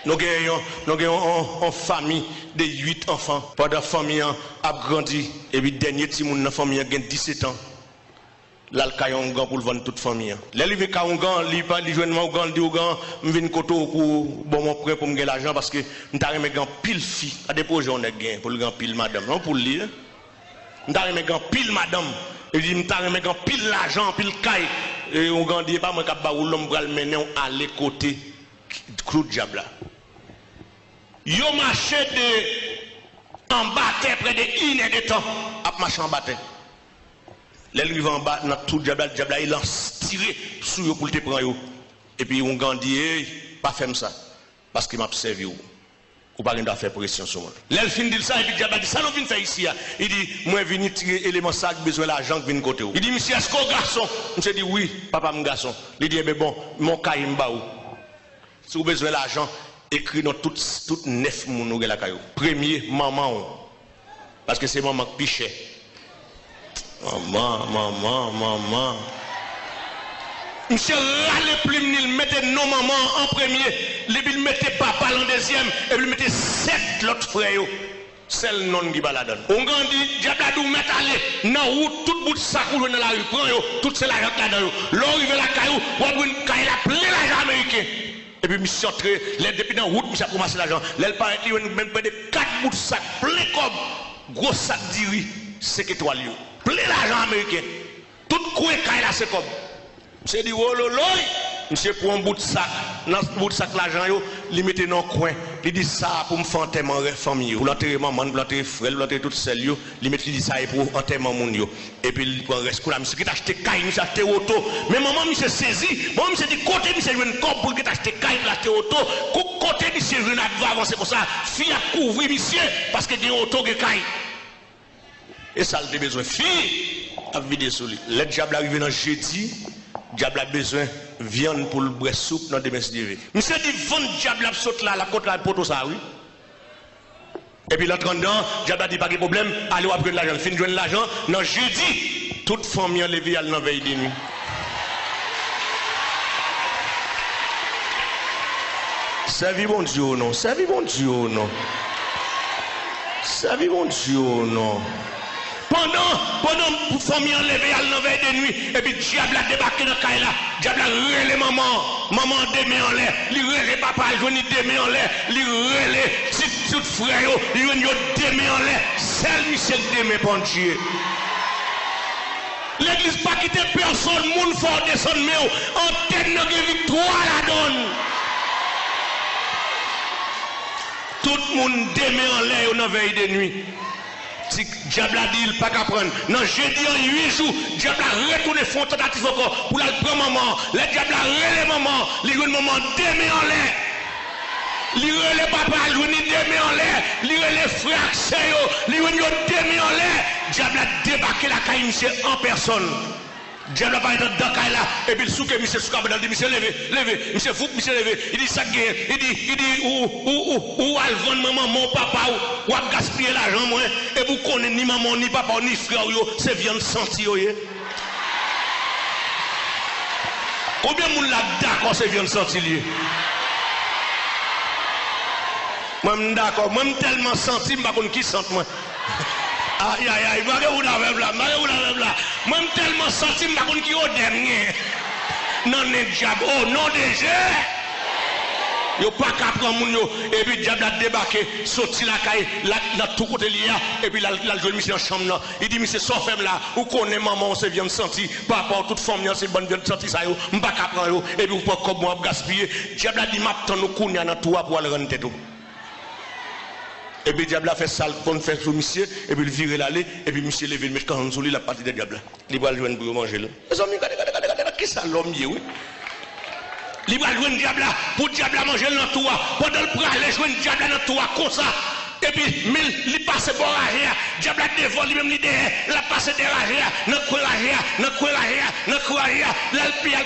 Nous avons une famille de 8 enfants. Pendant la famille a grandi, et puis le dernier petit monde dans la famille a 17 ans. Là, il y a un gant pour vendre toute la famille. Là, il y a un gant, il joue un gant, il dit au gant, je viens pour mon prêt pour me gagner l'argent parce que je n'ai pas pile fille. À des projets, on a gagné pour le gant pile madame. Non, pour le lire. Je n'ai pas pile madame. Et je n'ai pas pile l'argent, pile caille. Et on gant dit pas moi qui vais l'homme pour le mener à les côtés Claude Diabla. Yo marché de en bas près de 1 heure de temps à marcher en bas. Les lui en bas dans tout Diabla il a tiré sur eux pour te prendre. Et puis on dit pas faire ça parce qu'il m'a servi ou pas de faire pression sur moi. L'elle fin dit ça et puis Diabla dit ça nous vient faire ici. Il dit moi venir tirer élément ça besoin l'argent qui vient côté. Il dit monsieur est-ce qu'on garçon? Monsieur dit oui papa mon garçon. Il dit mais bon mon caïm ba ou. Si vous avez besoin d'argent, écrit dans toutes 9 moun la caillou. Premier, maman. Parce que c'est maman qui piche. Maman. Monsieur râle plus, il mettait non maman en premier, il mettait papa en deuxième, et il mettait 7 l'autre frère. C'est le nom qui va la donne. On dit, Diabladou, mettre aller dans la route, tout bout de sac ou dans la rue, prend tout c'est l'argent là-dedans. L'arrive la caillou, ou une caille la plein l'argent américain. Et puis, monsieur entre, depuis dans la route, monsieur a commencé l'argent. L'elle paraît, il y a même près de 4 bouts de sac, plein comme, gros sac d'iri, 5 étoiles. Plein l'argent américain. Tout coin caille là, c'est comme. Monsieur dit, oh lolo, monsieur prend un bout de sac, dans ce bout de sac l'argent, il mettait dans le coin. Il dit ça pour me faire enterrement de famille. Pour l'enterrer maman, pour l'enterrer frère, pour l'enterrer toutes celles, il met dit ça pour enterrement mon yo. Et puis il prend reste là, monsieur qui t'a acheté caille, monsieur a acheté auto. Mais maman, monsieur saisi, maman, monsieur dit côté, monsieur veut une corde pour qu'il acheté caille, pour acheter auto. Côté, monsieur veut avancer comme ça. Fille a couvrir, monsieur, parce que il y a une auto qui caille. Et ça, il a besoin. Fille, à vider sur lui. Le diable arrive dans jeudi. Diable a besoin de viande pour le boire soupe dans demain si monsieur dit vendre diable saute là la côte là pour ça oui. Et puis l'autre dedans, diable a dit pas de problème, allez après de l'argent, fin joindre l'argent, non jeudi, toute famille levé à la veille de nuit. Servi bon Dieu non, servi bon Dieu non. Servi bon Dieu non. Pendant la famille enlevée à la veille de nuit, et puis diable a débarqué dans le caille là, diable a relé maman démé en l'air, il relé papa, il joue démé en l'air, il relé tout frère, il joue démé en l'air, seul Michel démé pour Dieu. L'église pas quitter personne, moun fort descendre, mais antenne de victoire la donne. Tout le monde démé en l'air dans la veille de nuit. Si diable a dit, il pas qu'à prendre. Non, jeudi en 8 jours, diable a retourné fond tentative encore pour la prendre maman. Le diable a relé maman, il y a une maman démé en l'air. Il y a le papa, il y a démé en l'air. Il y a les frères, il y a démé en l'air. Diable a débarqué la caille, monsieur, en personne. Diable a pas été dans la caille là, et puis le souk, monsieur souk, il dit, monsieur, levez, monsieur fou, monsieur, levez. Il dit, ça guère, il dit, où al vendre maman, mon papa, ou à gaspiller l'argent, moi, et vous connaissez ni maman, ni papa, ni frère, c'est viande senti, combien de monde là d'accord, c'est viande senti, moi, d'accord, moi, tellement senti, je ne sais pas qui sent, moi. Aïe, moi, tellement senti, je ne sais pas qui est dernier. Non, le diable, oh, non, déjà. Yo pas qu'à prendre moun yo et puis diable a débarqué sorti la caille là tout côté lié et puis là joué monsieur en chambre là il dit monsieur sort ferme là ou connaît maman on se vient me sentir papa toute famille c'est bonne vient sentir ça yo m'pas qu'à prendre yo et puis ou pas comme moi gaspiller diable a dit m'attend nous connait dans tout pour aller rendre tête. Et puis diable a fait ça pour faire sur monsieur et puis il virer l'aller et puis monsieur lever le mettre quand sur lui la partie de diable il va joindre pour manger là les amis regardez qui ça l'homme oui. Il va jouer un diable là, pour diable à manger dans toi. Pendant le bras, il joue un diable dans toi, comme ça. Et puis, il passe pour l'arrière. Diable à devant, lui-même, il passe derrière, il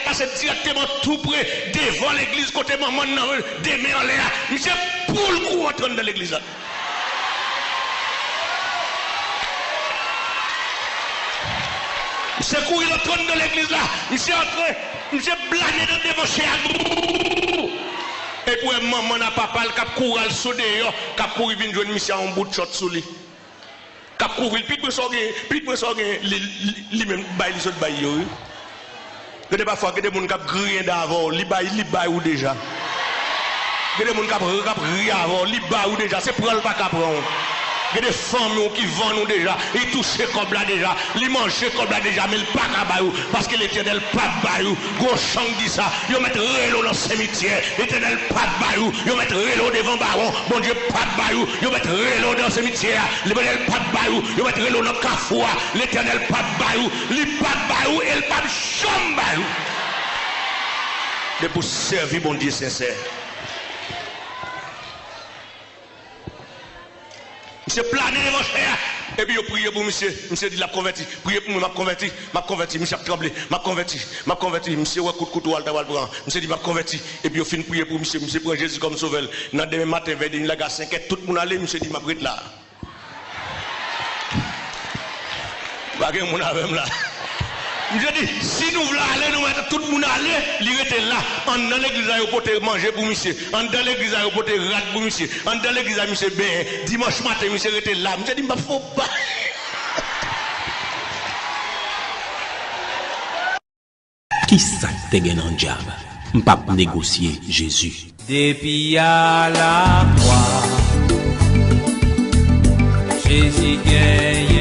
passe directement tout près, devant l'église, côté maman, des mains en l'air. Monsieur, pour le coup, entraîne dans l'église là. Monsieur, courir le trône de l'église là. Monsieur, entre. Monsieur blagué dans devant chez et pour maman n'a papa le cap courir le sous dehors, cap courir vinn joindre monsieur en bout de shot sous lui. Cap courir puis lui même bail les autres bail yo. Que parfois que des monde cap grien d'avant, li bail ou déjà. Que des monde cap rien avant, li bail ou déjà, c'est pour le pas cap prendre. Il y a des femmes qui vendent nous déjà, ils touchent comme là déjà, ils mangent comme là déjà, mais ils ne pas qu'à parce que l'éternel pas baillou. Gros chant dit ça, ils mettent rélo dans le cimetière, l'éternel pas baillou, ils mettent rélo devant baron, bon Dieu pas baillou, ils mettent rélo dans le cimetière, l'éternel pas baillou, ils mettent rélo dans le carrefour, l'éternel pas baillou, il pas baillou et il pas chambre baillou. Mais pour servir bon Dieu sincère. Monsieur plané devant cher. Et puis, il prié pour monsieur. Monsieur dit, la converti. Priez pour moi, m'a converti. Monsieur a tremblé. M'a converti. Monsieur, ouais, coup de couteau, Alta Valbran. Monsieur dit, m'a converti. Et puis, il fin prier pour monsieur. Monsieur prend Jésus comme sauveur. Dans demain matin, vers 5h, tout le monde allait. Monsieur dit, m'a prête là. Pas que mon avec là. Je dis, si nous voulons aller, nous mettons tout le monde aller, il était là. En dans l'église, il peut manger pour monsieur. En dans l'église, il peut rate pour monsieur. En dans l'église, monsieur ben dimanche matin, monsieur était là. Monsieur dit, il ne faut pas. Qui ça te gagne en diable? Je ne peux pas négocier Jésus. Depuis à la croix, Jésus gagne.